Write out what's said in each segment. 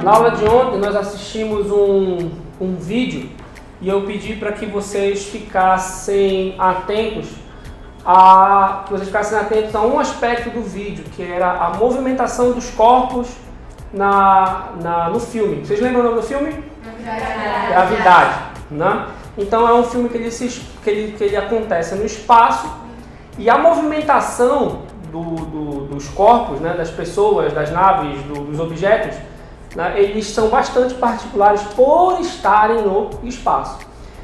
Na aula de ontem nós assistimos um vídeo e eu pedi para que vocês ficassem atentos a um aspecto do vídeo, que era a movimentação dos corpos no filme. Vocês lembram o nome do filme? Gravidade. Né? Então é um filme que ele acontece no espaço e a movimentação dos corpos, né, das pessoas, das naves, dos objetos, né, eles são bastante particulares por estarem no espaço.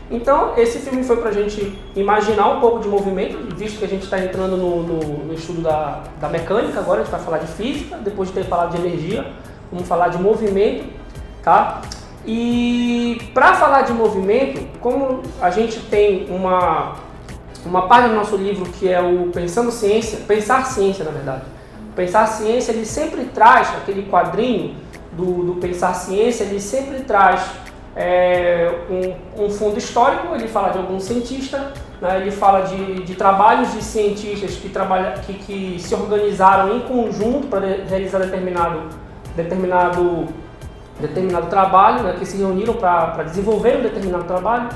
Então esse filme foi para a gente imaginar um pouco de movimento, visto que a gente está entrando no estudo da mecânica, agora a gente vai falar de física, depois de ter falado de energia, vamos falar de movimento, tá? E para falar de movimento, como a gente tem uma página no nosso livro que é o Pensar Ciência, na verdade. O Pensar Ciência, ele sempre traz, aquele quadrinho do Pensar Ciência, ele sempre traz um fundo histórico, ele fala de algum cientista, né, ele fala de trabalhos de cientistas que se organizaram em conjunto para realizar determinado trabalho, né, que se reuniram para desenvolver um determinado trabalho,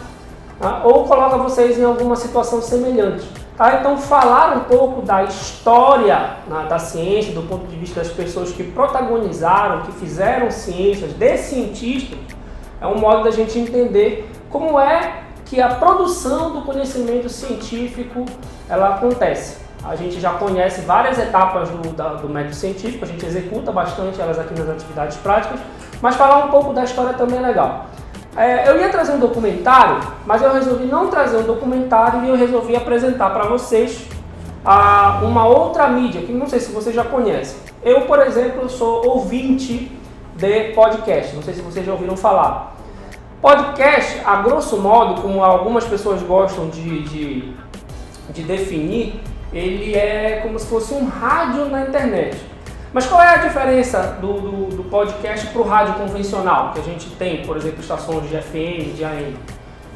tá? Ou coloca vocês em alguma situação semelhante. Tá? Então, falar um pouco da história, né, da ciência, do ponto de vista das pessoas que protagonizaram, que fizeram ciências, de cientistas, é um modo da gente entender como é que a produção do conhecimento científico ela acontece. A gente já conhece várias etapas do método científico, a gente executa bastante elas aqui nas atividades práticas, mas falar um pouco da história também é legal. Eu ia trazer um documentário, mas eu resolvi não trazer um documentário e eu resolvi apresentar para vocês uma outra mídia, que não sei se vocês já conhecem. Eu, por exemplo, sou ouvinte de podcast, não sei se vocês já ouviram falar. Podcast, a grosso modo, como algumas pessoas gostam de definir, ele é como se fosse um rádio na internet. Mas qual é a diferença do podcast para o rádio convencional, que a gente tem, por exemplo, estações de FM, de AM?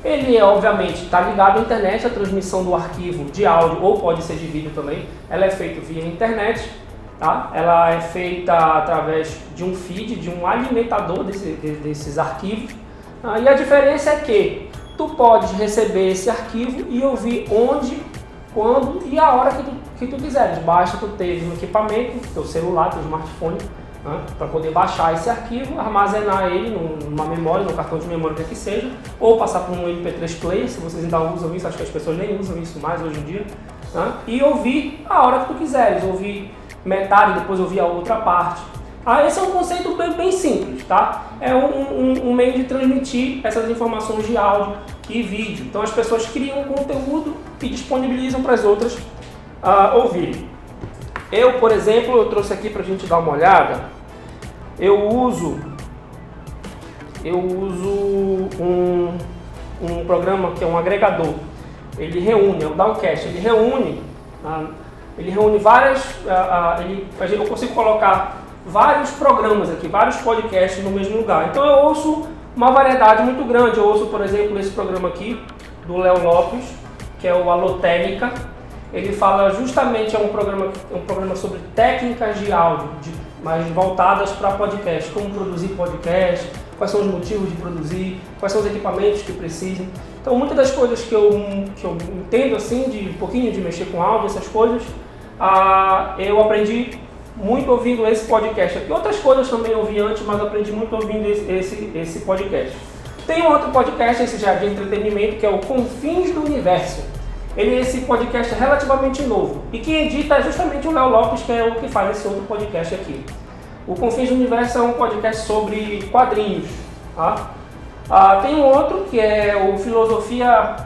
Ele, obviamente, está ligado à internet, a transmissão do arquivo de áudio, ou pode ser de vídeo também, ela é feita via internet, tá? Ela é feita através de um feed, de um alimentador desses arquivos. Tá? E a diferença é que tu podes receber esse arquivo e ouvir onde, quando e a hora que tu quiseres. Basta tu ter um equipamento, teu celular, teu smartphone, né, para poder baixar esse arquivo, armazenar ele numa memória, no cartão de memória, que seja, ou passar por um MP3 player, se vocês ainda usam isso, acho que as pessoas nem usam isso mais hoje em dia, né, e ouvir a hora que tu quiseres, ouvir metade, depois ouvir a outra parte. Esse é um conceito bem simples, tá? É um meio de transmitir essas informações de áudio e vídeo. Então as pessoas criam um conteúdo e disponibilizam para as outras ouvirem. Eu, por exemplo, eu trouxe aqui para a gente dar uma olhada. Eu uso um programa que é um agregador. Ele reúne, é o Downcast. Ele reúne várias. Eu consigo colocar vários programas aqui, vários podcasts no mesmo lugar. Então eu ouço uma variedade muito grande. Eu ouço, por exemplo, esse programa aqui do Léo Lopes, que é o Alotênica. Ele fala justamente, é um programa sobre técnicas de áudio, mais voltadas para podcast, como produzir podcast, quais são os motivos de produzir, quais são os equipamentos que precisam. Então muitas das coisas que eu entendo assim, de um pouquinho de mexer com áudio, essas coisas, eu aprendi muito ouvindo esse podcast aqui. Outras coisas também eu ouvi antes, mas aprendi muito ouvindo esse podcast. Tem um outro podcast, esse já de entretenimento, que é o Confins do Universo. Esse podcast é relativamente novo. E quem edita é justamente o Léo Lopes, que é o que faz esse outro podcast aqui. O Confins do Universo é um podcast sobre quadrinhos. Tá? Tem um outro, que é o Filosofia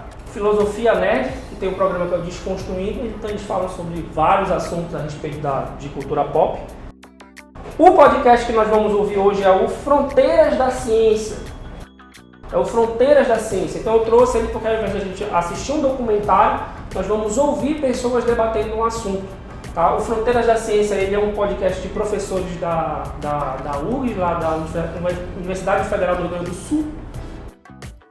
Nerd, que tem um programa que é o Desconstruindo. Então eles falam sobre vários assuntos a respeito de cultura pop. O podcast que nós vamos ouvir hoje é o Fronteiras da Ciência. É o Fronteiras da Ciência. Então eu trouxe ele porque ao invés de a gente assistir um documentário, nós vamos ouvir pessoas debatendo um assunto. Tá? O Fronteiras da Ciência ele é um podcast de professores da URGS, lá da Universidade Federal do Rio Grande do Sul.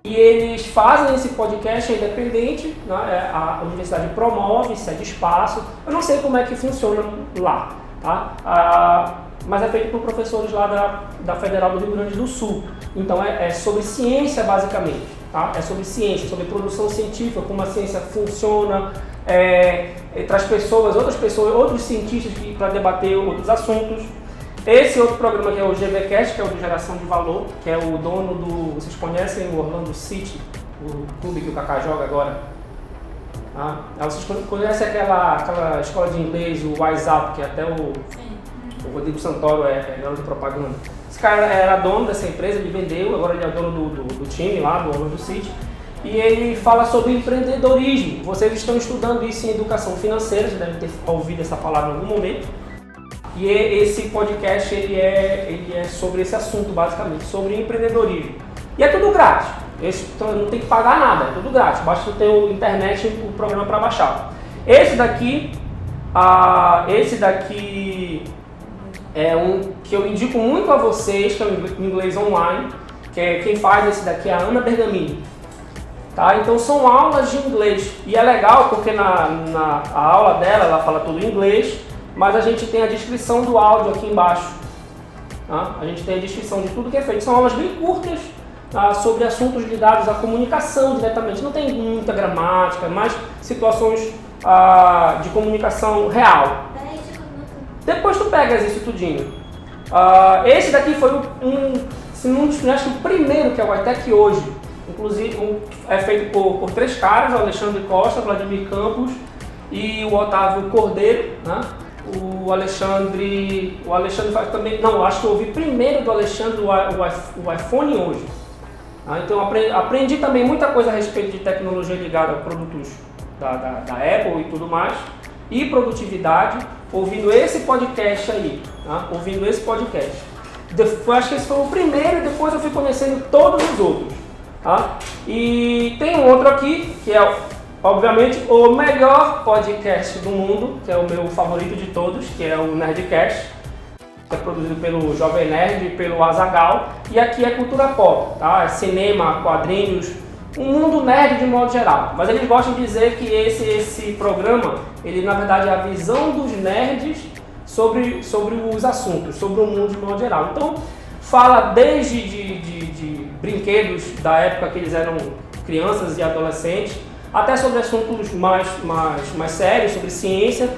E eles fazem esse podcast independente, né? A universidade promove, cede espaço. Eu não sei como é que funciona lá. Tá? mas é feito por professores lá da Federal do Rio Grande do Sul. Então é sobre ciência basicamente, tá? É sobre ciência, sobre produção científica, como a ciência funciona, traz outros cientistas para debater outros assuntos. Esse outro programa que é o GVCast, que é o de Geração de Valor, que é o dono do... Vocês conhecem o Orlando City, o clube que o Kaká joga agora? Ah, vocês conhecem aquela escola de inglês, o WhatsApp, que até o Rodrigo Santoro é garoto de propaganda. Esse cara era dono dessa empresa, ele vendeu, agora ele é dono do time lá, do Orlando City. E ele fala sobre empreendedorismo. Vocês estão estudando isso em educação financeira, já devem ter ouvido essa palavra em algum momento. E esse podcast ele é sobre esse assunto, basicamente, sobre empreendedorismo. E é tudo grátis, então não tem que pagar nada, é tudo grátis, basta ter o internet e o programa para baixar. Esse daqui é um que eu indico muito a vocês, que é o inglês online, quem faz esse daqui é a Ana Bergamini. Tá? Então são aulas de inglês, e é legal porque na aula dela ela fala tudo em inglês, mas a gente tem a descrição do áudio aqui embaixo. Tá? A gente tem a descrição de tudo que é feito. São aulas bem curtas, tá? Sobre assuntos ligados à comunicação diretamente. Não tem muita gramática, mas situações de comunicação real. Depois tu pegas isso tudinho. Esse daqui foi acho que o primeiro que é o iTech hoje. Inclusive é feito por 3 caras, o Alexandre Costa, o Vladimir Campos e o Otávio Cordeiro, né? O Alexandre faz também... Não, acho que eu ouvi primeiro do Alexandre o iPhone hoje. Então aprendi também muita coisa a respeito de tecnologia ligada a produtos da Apple e tudo mais. E produtividade, ouvindo esse podcast aí. Tá? Ouvindo esse podcast. Acho que esse foi o primeiro e depois eu fui conhecendo todos os outros. Tá? E tem um outro aqui, que é, obviamente, o melhor podcast do mundo, que é o meu favorito de todos, que é o Nerdcast, que é produzido pelo Jovem Nerd e pelo Azaghal. E aqui é cultura pop, tá? É cinema, quadrinhos, um mundo nerd de modo geral. Mas eles gostam de dizer que esse programa, ele na verdade é a visão dos nerds sobre os assuntos, sobre o mundo de modo geral. Então, fala desde de brinquedos da época que eles eram crianças e adolescentes, até sobre assuntos mais sérios, sobre ciência.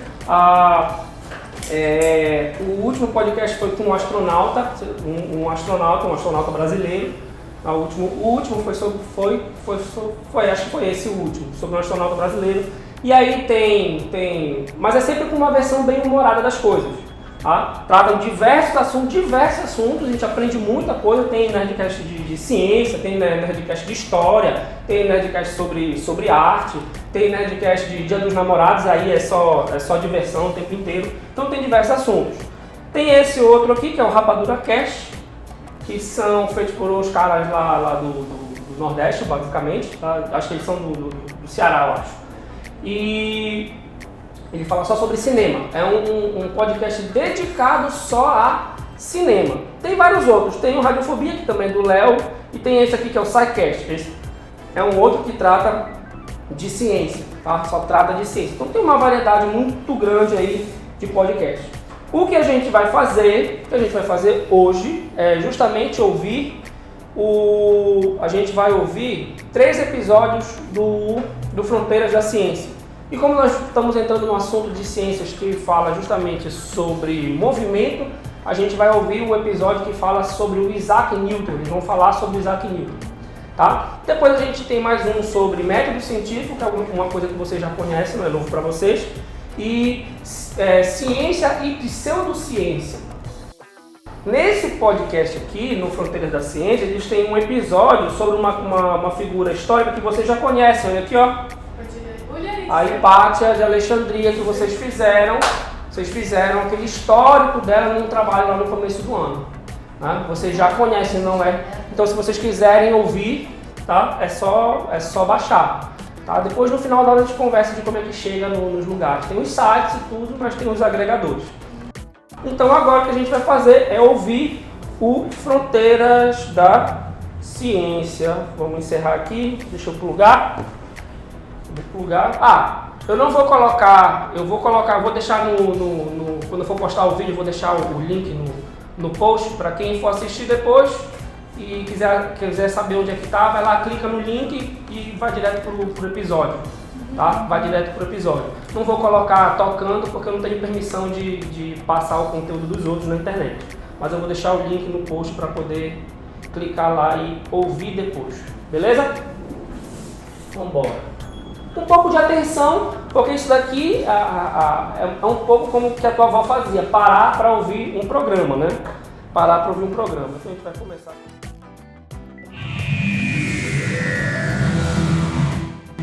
O último podcast foi com um astronauta, um astronauta brasileiro. O último acho que foi esse o último, sobre um astronauta brasileiro. E aí mas é sempre com uma versão bem humorada das coisas. Tá? Tratam diversos assuntos, a gente aprende muita coisa. Tem Nerdcast de ciência, tem Nerdcast de história, tem Nerdcast sobre arte, tem Nerdcast de Dia dos Namorados, aí é só diversão o tempo inteiro. Então tem diversos assuntos. Tem esse outro aqui, que é o Rapadura Cast, que são feitos por uns caras lá do Nordeste, basicamente. Tá? Acho que eles são do Ceará, eu acho. E ele fala só sobre cinema. É um podcast dedicado só a cinema. Tem vários outros. Tem o Radiofobia, que também é do Léo. E tem esse aqui, que é o SciCast. Esse é um outro que trata de ciência. Tá? Só trata de ciência. Então tem uma variedade muito grande aí de podcast. O que a gente vai fazer hoje é justamente ouvir a gente vai ouvir 3 episódios do Fronteiras da Ciência. E como nós estamos entrando num assunto de ciências que fala justamente sobre movimento, a gente vai ouvir o episódio que fala sobre o Isaac Newton. Eles vão falar sobre o Isaac Newton. Tá? Depois a gente tem mais um sobre método científico, que é uma coisa que vocês já conhecem, não é novo para vocês. E ciência e pseudociência. Nesse podcast aqui, no Fronteiras da Ciência, eles têm um episódio sobre uma figura histórica que vocês já conhecem. Olha aqui, ó. A Hipátia de Alexandria, que vocês fizeram aquele histórico dela num trabalho lá no começo do ano. Né? Vocês já conhecem, não é? Então, se vocês quiserem ouvir, tá? É só baixar. Tá? Depois, no final da aula, a gente conversa de como é que chega nos lugares. Tem os sites e tudo, mas tem os agregadores. Então, agora o que a gente vai fazer é ouvir o Fronteiras da Ciência. Vamos encerrar aqui. Deixa eu plugar. Eu não vou colocar, eu vou deixar quando eu for postar o vídeo, eu vou deixar o link no post para quem for assistir depois e quiser saber onde é que tá, vai lá, clica no link e vai direto pro episódio, tá? Vai direto pro episódio. Não vou colocar tocando porque eu não tenho permissão de passar o conteúdo dos outros na internet, mas eu vou deixar o link no post para poder clicar lá e ouvir depois, beleza? Vamos embora. Um pouco de atenção, porque isso daqui é um pouco como que a tua avó fazia, parar para ouvir um programa, né? Parar para ouvir um programa. Então a gente vai começar.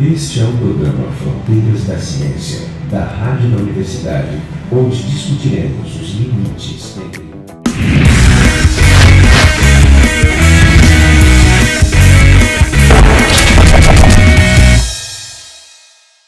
Este é o programa Fronteiras da Ciência, da Rádio da Universidade, onde discutiremos os limites entre